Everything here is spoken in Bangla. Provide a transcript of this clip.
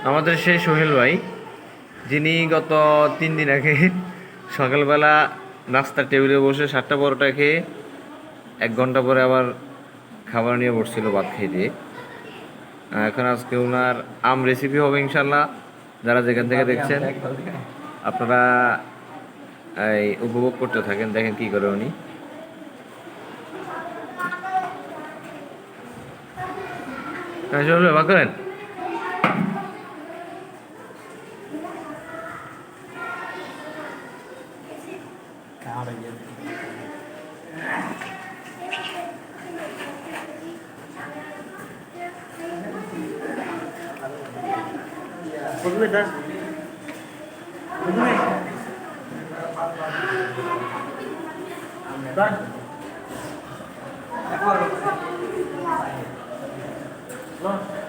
আমাদের সেই সোহেল ভাই, যিনি গত 3 দিন আগে সকালবেলা নাস্তার টেবিলে বসে 7টা পরোটা খেয়ে 1 ঘন্টা পরে আবার খাবার নিয়ে বসছিল ভাত খাইতে। এখন আজকে ওনার রেসিপি হবে ইনশাল্লাহ। যারা যেখান থেকে দেখছেন আপনারা এই উপভোগ করতে থাকেন, দেখেন কি করে উনি। সোহেল ভাই ভাগ করেন। Done.